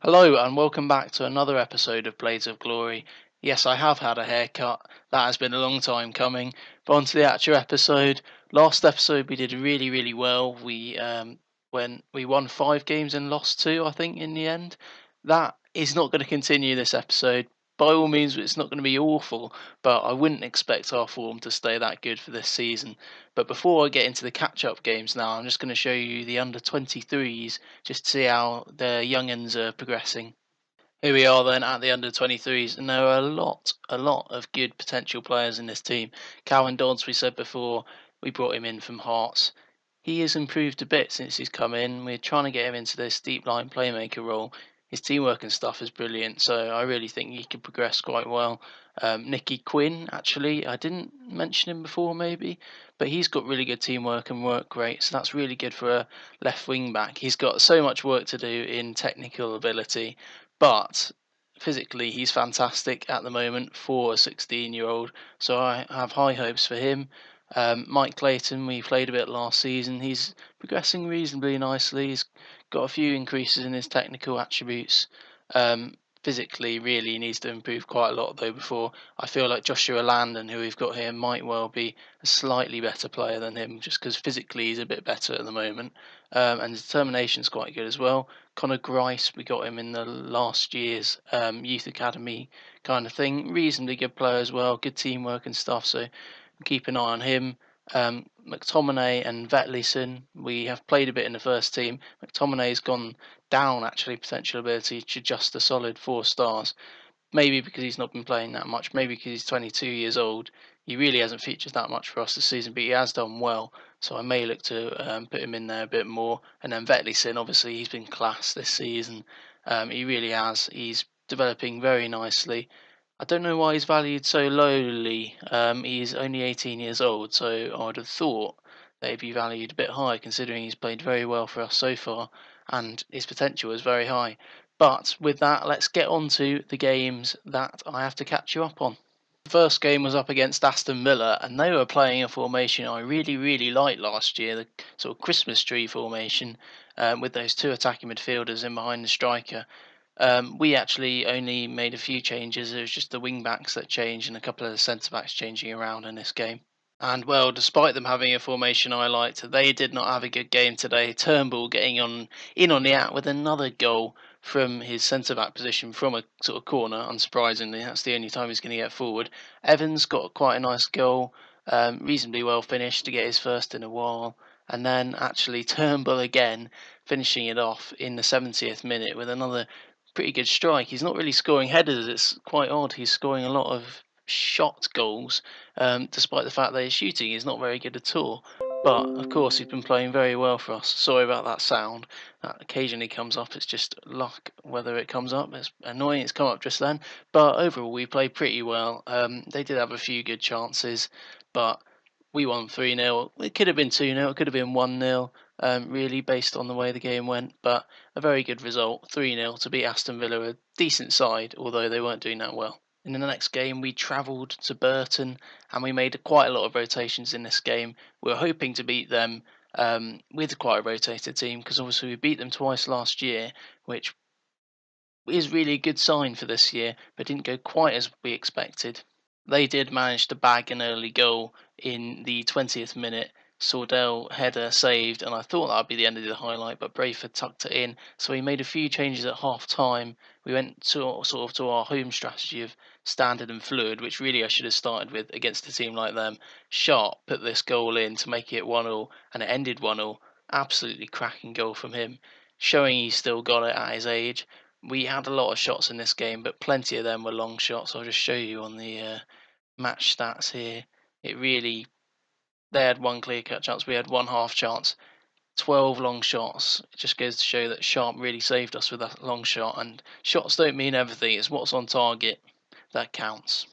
Hello and welcome back to another episode of Blades of Glory. Yes, I have had a haircut. That has been a long time coming. But on to the actual episode. Last episode we did really well. We won 5 games and lost 2, I think, in the end. That is not going to continue this episode. By all means, it's not going to be awful, but I wouldn't expect our form to stay that good for this season. But before I get into the catch-up games now, I'm just going to show you the under-23s just to see how the young'uns are progressing. Here we are then at the under-23s, and there are a lot of good potential players in this team. Calvin Dodds, we said before, we brought him in from Hearts. He has improved a bit since he's come in. We're trying to get him into this deep line playmaker role. His teamwork and stuff is brilliant, so I really think he could progress quite well. Nicky Quinn, actually, I didn't mention him before maybe, but he's got really good teamwork and work rate, so that's really good for a left wing back. He's got so much work to do in technical ability, but physically he's fantastic at the moment for a 16-year-old, so I have high hopes for him. Mike Clayton, we played a bit last season. He's progressing reasonably nicely. He's got a few increases in his technical attributes. Um, Physically, really needs to improve quite a lot though. Before I feel like Joshua Landon, who we've got here, might well be a slightly better player than him, just because physically he's a bit better at the moment, and his determination's quite good as well. Connor Grice, we got him in the last year's youth academy kind of thing. Reasonably good player as well, good teamwork and stuff. So keep an eye on him. McTominay and Vetlison, we have played a bit in the first team. McTominay's gone down actually potential ability to just a solid 4 stars. Maybe because he's not been playing that much, maybe because he's 22 years old. He really hasn't featured that much for us this season, but he has done well. So I may look to put him in there a bit more. And then Vetlison, obviously, he's been class this season. He really has. He's developing very nicely. I don't know why he's valued so lowly. He's only 18 years old, so I would have thought that he'd be valued a bit high, considering he's played very well for us so far, and his potential is very high. But with that, let's get on to the games that I have to catch you up on. The first game was up against Aston Villa, and they were playing a formation I really liked last year, the sort of Christmas tree formation, with those 2 attacking midfielders in behind the striker. We actually only made a few changes. It was just the wing backs that changed and a couple of the centre backs changing around in this game. And well, despite them having a formation I liked, they did not have a good game today. Turnbull getting on the act with another goal from his centre back position from a sort of corner. Unsurprisingly, that's the only time he's going to get forward. Evans got quite a nice goal, reasonably well finished to get his first in a while. And then actually Turnbull again finishing it off in the 70th minute with another pretty good strike. He's not really scoring headers. It's quite odd. He's scoring a lot of shot goals, despite the fact that his shooting is not very good at all. But of course, he's been playing very well for us. Sorry about that sound. That occasionally comes up. It's just luck whether it comes up. It's annoying. It's come up just then. But overall, we played pretty well. They did have a few good chances, but we won 3-0. It could have been 2-0. It could have been 1-0. Really, based on the way the game went, but a very good result, 3-0 to beat Aston Villa, a decent side, although they weren't doing that well. In the next game, we travelled to Burton and we made quite a lot of rotations in this game. We were hoping to beat them with quite a rotated team because obviously we beat them twice last year, which is really a good sign for this year, but didn't go quite as we expected. They did manage to bag an early goal in the 20th minute. Sordell header saved, and I thought that would be the end of the highlight, but Brayford tucked it in. So we made a few changes at half time. We went to sort of to our home strategy of standard and fluid, which really I should have started with against a team like them. Sharp put this goal in to make it 1-0, and it ended 1-0. Absolutely cracking goal from him, showing he's still got it at his age. We had a lot of shots in this game, but plenty of them were long shots. I'll just show you on the match stats here. It really, they had one clear cut chance, we had one half chance, 12 long shots. It just goes to show that Sharp really saved us with that long shot. And shots don't mean everything, it's what's on target that counts.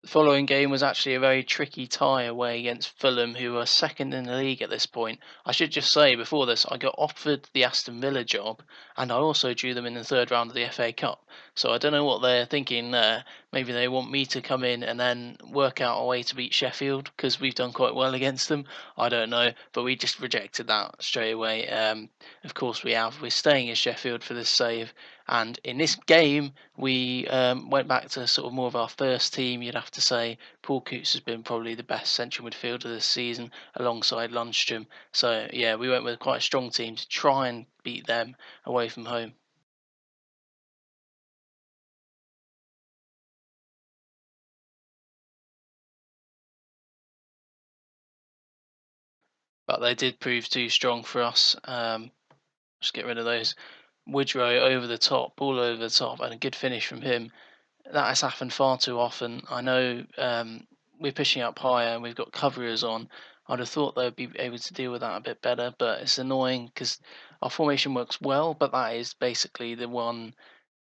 The following game was actually a very tricky tie away against Fulham, who are second in the league at this point. I should just say before this, I got offered the Aston Villa job, and I also drew them in the third round of the FA Cup. So I don't know what they're thinking there. Maybe they want me to come in and then work out a way to beat Sheffield because we've done quite well against them. I don't know, but we just rejected that straight away. Of course we have. We're staying in Sheffield for this save, and in this game we went back to sort of more of our first team. You'd have to say Paul Coots has been probably the best central midfielder this season, alongside Lundstrom. So yeah, we went with quite a strong team to try and beat them away from home. But they did prove too strong for us. Just get rid of those. Woodrow over the top, ball over the top, and a good finish from him. That has happened far too often. I know we're pushing up higher and we've got coverers on. I'd have thought they'd be able to deal with that a bit better, but it's annoying because our formation works well, but that is basically the one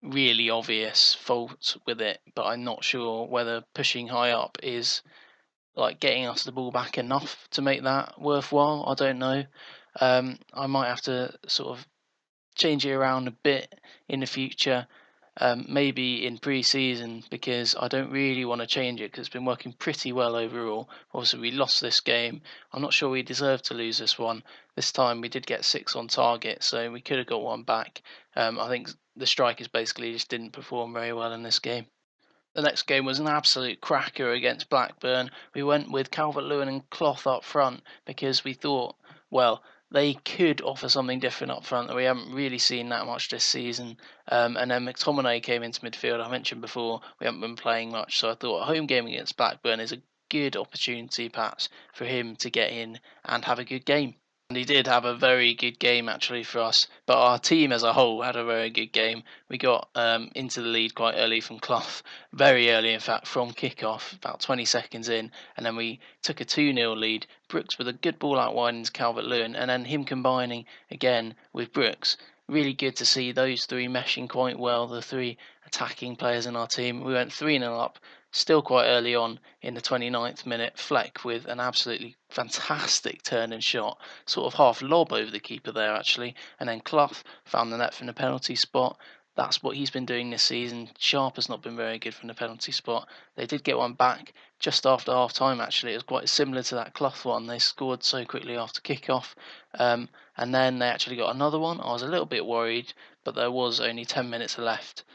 really obvious fault with it. But I'm not sure whether pushing high up is like getting us the ball back enough to make that worthwhile. I don't know. I might have to sort of change it around a bit in the future, maybe in pre-season, because I don't really want to change it because it's been working pretty well overall. Obviously, we lost this game. I'm not sure we deserved to lose this one. This time we did get 6 on target, so we could have got one back. I think the strikers basically just didn't perform very well in this game. The next game was an absolute cracker against Blackburn. We went with Calvert-Lewin and Cloth up front because we thought, well, they could offer something different up front that we haven't really seen that much this season. And then McTominay came into midfield. I mentioned before we haven't been playing much, so I thought a home game against Blackburn is a good opportunity perhaps for him to get in and have a good game. And he did have a very good game actually for us, but our team as a whole had a very good game. We got into the lead quite early from Clough, very early in fact, from kick-off, about 20 seconds in, and then we took a 2-0 lead. Brooks with a good ball out wide into Calvert-Lewin, and then him combining again with Brooks. Really good to see those three meshing quite well, the three attacking players in our team. We went 3-0 up, still quite early on in the 29th minute. Fleck with an absolutely fantastic turn and shot, sort of half lob over the keeper there actually, and then Clough found the net from the penalty spot. That's what he's been doing this season. Sharp has not been very good from the penalty spot. They did get one back just after half time actually. It was quite similar to that Clough one. They scored so quickly after kick-off. And then they actually got another one. I was a little bit worried, but there was only 10 minutes left.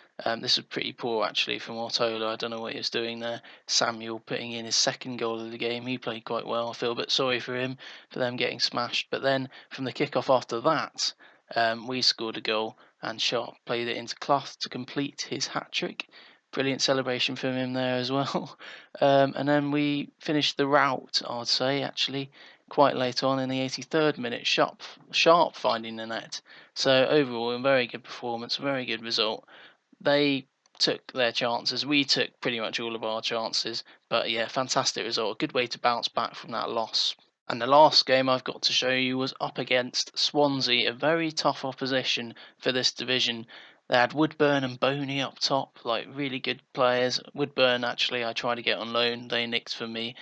This was pretty poor actually from Ortola. I don't know what he was doing there. Samuel putting in his second goal of the game. He played quite well. I feel a bit sorry for him for them getting smashed. But then from the kick-off after that, we scored a goal and Sharp played it into Clough to complete his hat-trick. Brilliant celebration from him there as well. And then we finished the rout, I'd say, actually, quite late on in the 83rd minute. Sharp finding the net. So overall, a very good performance, a very good result. They took their chances. We took pretty much all of our chances. But yeah, fantastic result. A good way to bounce back from that loss. And the last game I've got to show you was up against Swansea, a very tough opposition for this division. They had Woodburn and Boney up top, like really good players. Woodburn, actually, I tried to get on loan. They nicked for me.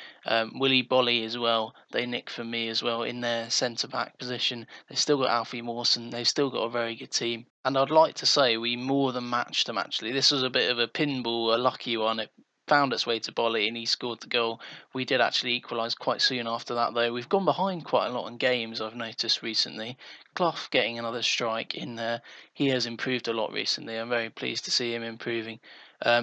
Willie Bolly as well. They nicked for me as well in their centre back position. They've still got Alfie Mawson. They've still got a very good team. And I'd like to say we more than matched them, actually. This was a bit of a pinball, a lucky one. It found its way to Bolly and he scored the goal. We did actually equalise quite soon after that, though. We've gone behind quite a lot in games, I've noticed recently. Clough getting another strike in there. He has improved a lot recently. I'm very pleased to see him improving.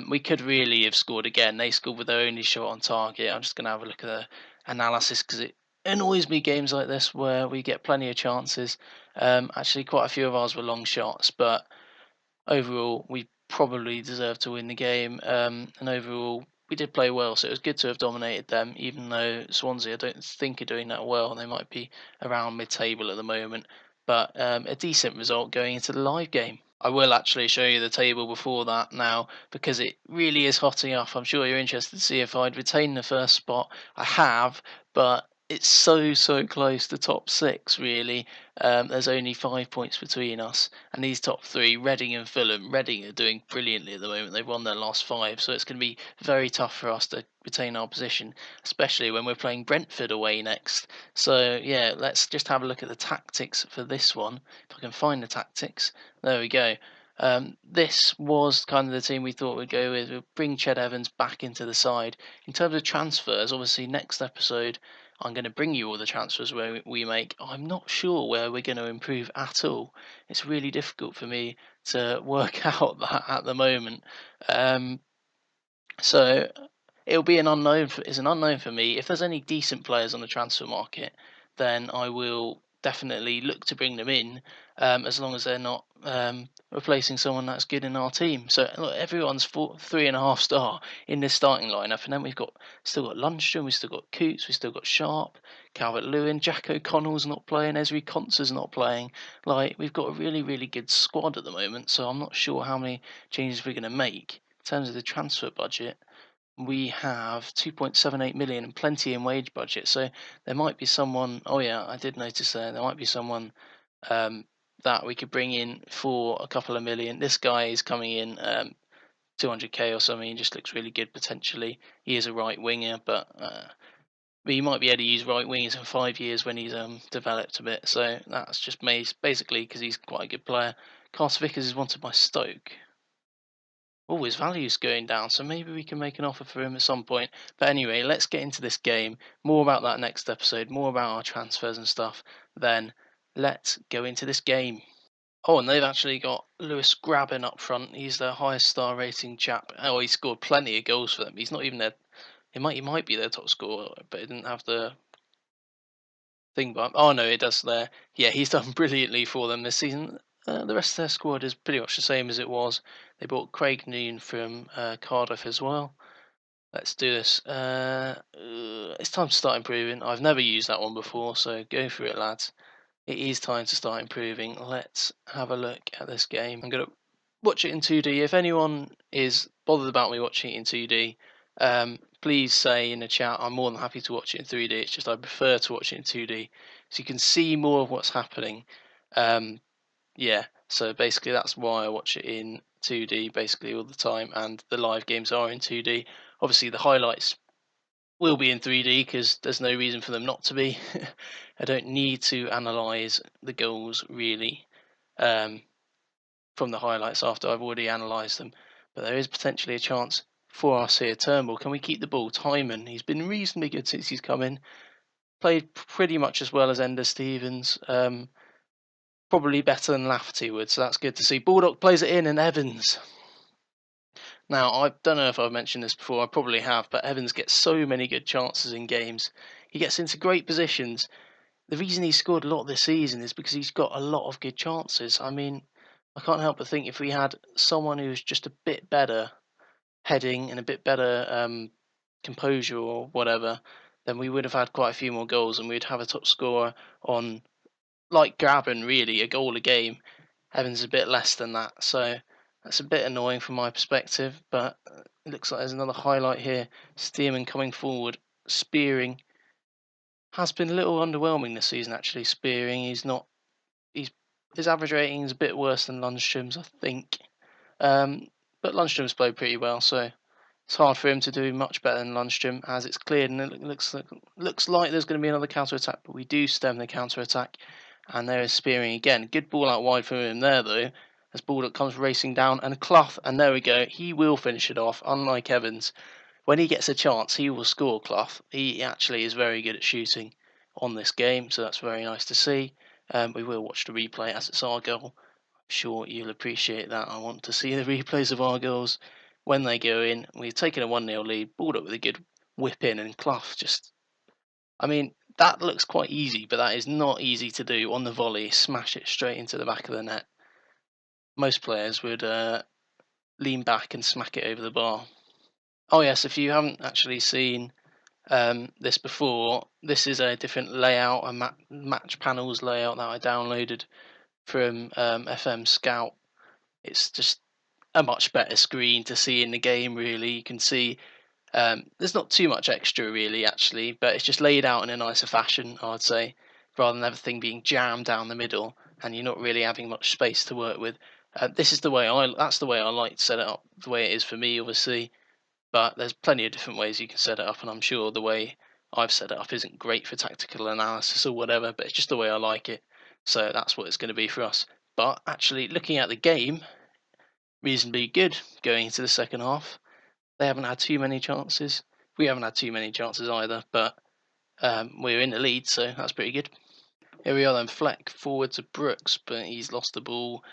We could really have scored again. They scored with their only shot on target. I'm just going to have a look at the analysis because it annoys me games like this where we get plenty of chances. Actually, quite a few of ours were long shots, but overall, we probably deserved to win the game. And overall, we did play well, so it was good to have dominated them, even though Swansea, I don't think, are doing that well. They might be around mid-table at the moment. But a decent result going into the live game. I will actually show you the table before that now because it really is hotting up. I'm sure you're interested to see if I'd retain the first spot. I have, but it's so close to top six, really. There's only 5 points between us. And these top three, Reading and Fulham, Reading are doing brilliantly at the moment. They've won their last 5, so it's going to be very tough for us to retain our position, especially when we're playing Brentford away next. So, yeah, let's just have a look at the tactics for this one. If I can find the tactics. There we go. This was kind of the team we thought we'd go with. We'll bring Ched Evans back into the side. In terms of transfers, obviously next episode I'm going to bring you all the transfers where we make. I'm not sure where we're going to improve at all. It's really difficult for me to work out that at the moment. So it'll be an unknown. It's an unknown for me. If there's any decent players on the transfer market, then I will definitely look to bring them in, as long as they're not replacing someone that's good in our team. So look, everyone's 3.5 star in this starting lineup, and then we've still got Lundstrom, we've still got Coots, we've still got Sharp, Calvert-Lewin, Jack O'Connell's not playing, Esri Konsa's not playing. Like, we've got a really, really good squad at the moment. So I'm not sure how many changes we're going to make in terms of the transfer budget. We have 2.78 million and plenty in wage budget. So there might be someone. Oh yeah, I did notice there might be someone that we could bring in for a couple of million. This guy is coming in 200k or something. He just looks really good potentially. He is a right winger, but you might be able to use right wingers in 5 years when he's developed a bit. So that's just basically because he's quite a good player. Carter Vickers is wanted by Stoke. Oh, his value's going down, so maybe we can make an offer for him at some point. But anyway, let's get into this game. More about that next episode, more about our transfers and stuff. Then let's go into this game. Oh, and they've actually got Lewis Graben up front. He's their highest star rating chap. Oh, he scored plenty of goals for them. He's not even their. He might be their top scorer, but he didn't have the thing. But oh no, it does there. Yeah, he's done brilliantly for them this season. The rest of their squad is pretty much the same as it was. They bought Craig Noon from Cardiff as well. Let's do this. It's time to start improving. I've never used that one before, so go for it, lads. It is time to start improving. Let's have a look at this game. I'm going to watch it in 2D. If anyone is bothered about me watching it in 2D, please say in the chat. I'm more than happy to watch it in 3D. It's just I prefer to watch it in 2D, so you can see more of what's happening. Yeah, so basically that's why I watch it in 2D basically all the time, and the live games are in 2D. Obviously the highlights will be in 3D because there's no reason for them not to be. I don't need to analyse the goals really from the highlights after I've already analysed them, but there is potentially a chance for us here. Turnbull, can we keep the ball? Timon, he's been reasonably good since he's come in. Played pretty much as well as Ender Stevens. Probably better than Lafferty would, so that's good to see. Baldock plays it in, and Evans. Now, I don't know if I've mentioned this before, I probably have, but Evans gets so many good chances in games. He gets into great positions. The reason he's scored a lot this season is because he's got a lot of good chances. I mean, I can't help but think if we had someone who's just a bit better heading and a bit better composure or whatever, then we would have had quite a few more goals and we'd have a top scorer on, like Graben, really, a goal a game. Evans a bit less than that, so that's a bit annoying from my perspective, but it looks like there's another highlight here. Stearman coming forward, spearing. Has been a little underwhelming this season, actually, spearing. His average rating is a bit worse than Lundstrom's, I think. But Lundstrom's played pretty well, so it's hard for him to do much better than Lundstrom, as it's cleared, and it looks like there's going to be another counter-attack, but we do stem the counter-attack, and there is spearing again. Good ball out wide from him there, though, as Baldock comes racing down, and Clough, and there we go, he will finish it off, unlike Evans. When he gets a chance, he will score, Clough. He actually is very good at shooting on this game, so that's very nice to see. We will watch the replay as it's our goal. I'm sure you'll appreciate that. I want to see the replays of our goals when they go in. We've taken a 1-0 lead, balled up with a good whip in, and Clough just... I mean, that looks quite easy, but that is not easy to do on the volley. Smash it straight into the back of the net. Most players would lean back and smack it over the bar. Oh yes, if you haven't actually seen this before, this is a different layout, a match panels layout that I downloaded from FM Scout. It's just a much better screen to see in the game, really. You can see there's not too much extra, really, actually, but it's just laid out in a nicer fashion, I'd say, rather than everything being jammed down the middle and you're not really having much space to work with. This is that's the way I like to set it up, the way it is for me, obviously. But there's plenty of different ways you can set it up, and I'm sure the way I've set it up isn't great for tactical analysis or whatever, but it's just the way I like it. So that's what it's going to be for us. But actually, looking at the game, reasonably good going into the second half. They haven't had too many chances. We haven't had too many chances either, but we're in the lead, so that's pretty good. Here we are then, Fleck forward to Brooks, but he's lost the ball.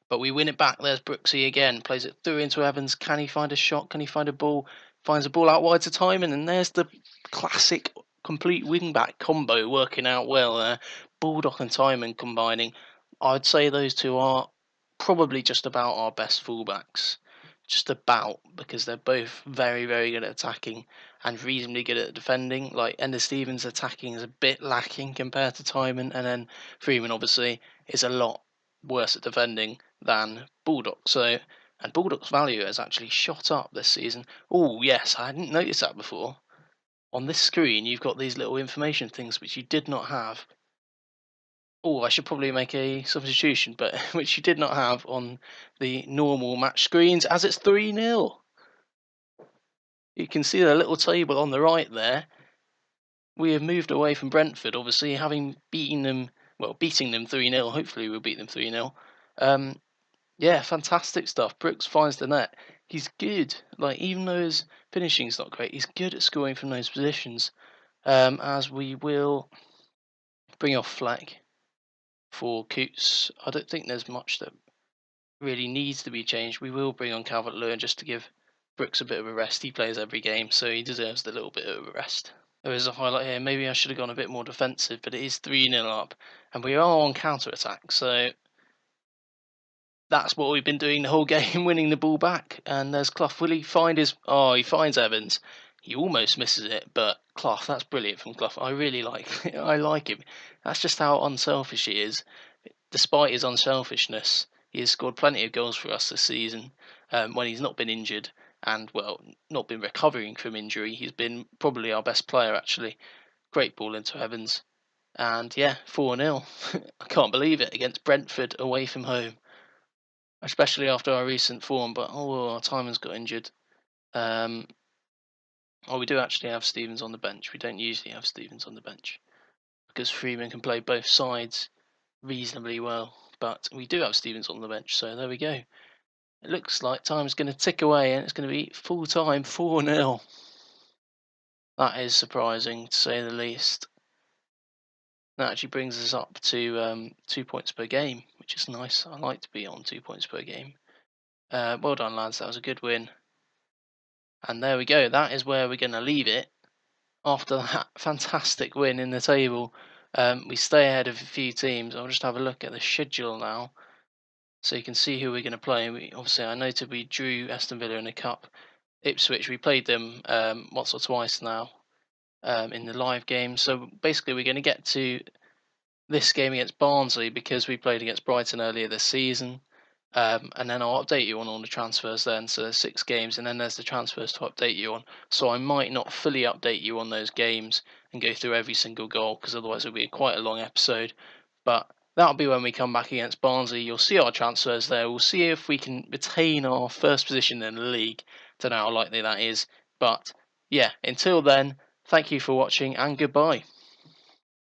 But we win it back. There's Brooksy again, plays it through into Evans. Can he find a shot? Can he find a ball? Finds a ball out wide to Timon, and there's the classic complete wing-back combo working out well there. Baldock and Timon combining. I'd say those two are probably just about our best fullbacks. Just about, because they're both very, very good at attacking and reasonably good at defending. Like Ender Stevens' attacking is a bit lacking compared to Timon, and then Freeman obviously is a lot worse at defending than Baldock. And Baldock's value has actually shot up this season. Oh yes, I hadn't noticed that before. On this screen, you've got these little information things which you did not have. Oh, I should probably make a substitution, but which you did not have on the normal match screens, as it's 3-0. You can see the little table on the right there. We have moved away from Brentford, obviously, having beating them 3-0. Hopefully we'll beat them 3-0. Yeah, fantastic stuff. Brooks finds the net. He's good. Like, even though his finishing's not great, he's good at scoring from those positions. As we will bring off Fleck for Coots. I don't think there's much that really needs to be changed. We will bring on Calvert-Lewin just to give Brooks a bit of a rest. He plays every game, so he deserves the little bit of a rest. There is a highlight here. Maybe I should have gone a bit more defensive, but it is 3-0 up, and we are on counter-attack, so that's what we've been doing the whole game, winning the ball back. And there's Clough. Will he find his... Oh, he finds Evans. He almost misses it, but Clough, that's brilliant from Clough. I really like I like him. That's just how unselfish he is. Despite his unselfishness, he has scored plenty of goals for us this season when he's not been injured and, well, not been recovering from injury. He's been probably our best player, actually. Great ball into Evans. And, yeah, 4-0. I can't believe it, against Brentford away from home. Especially after our recent form, but Timon's got injured. We do actually have Stevens on the bench. We don't usually have Stevens on the bench because Freeman can play both sides reasonably well, but we do have Stevens on the bench, so there we go. It looks like time's going to tick away and it's going to be full time 4-0. That is surprising to say the least. That actually brings us up to 2 points per game, which is nice. I like to be on 2 points per game. Well done, lads. That was a good win. And there we go. That is where we're going to leave it. After that fantastic win in the table, we stay ahead of a few teams. I'll just have a look at the schedule now, so you can see who we're going to play. Obviously, I noted we drew Aston Villa in the cup. Ipswich, we played them once or twice now in the live game. So basically, we're going to get to this game against Barnsley because we played against Brighton earlier this season. And then I'll update you on all the transfers then. So there's 6 games, and then there's the transfers to update you on. So I might not fully update you on those games and go through every single goal, because otherwise it'll be quite a long episode. But that'll be when we come back against Barnsley. You'll see our transfers there. We'll see if we can retain our first position in the league. Don't know how likely that is. But yeah, until then, thank you for watching and goodbye.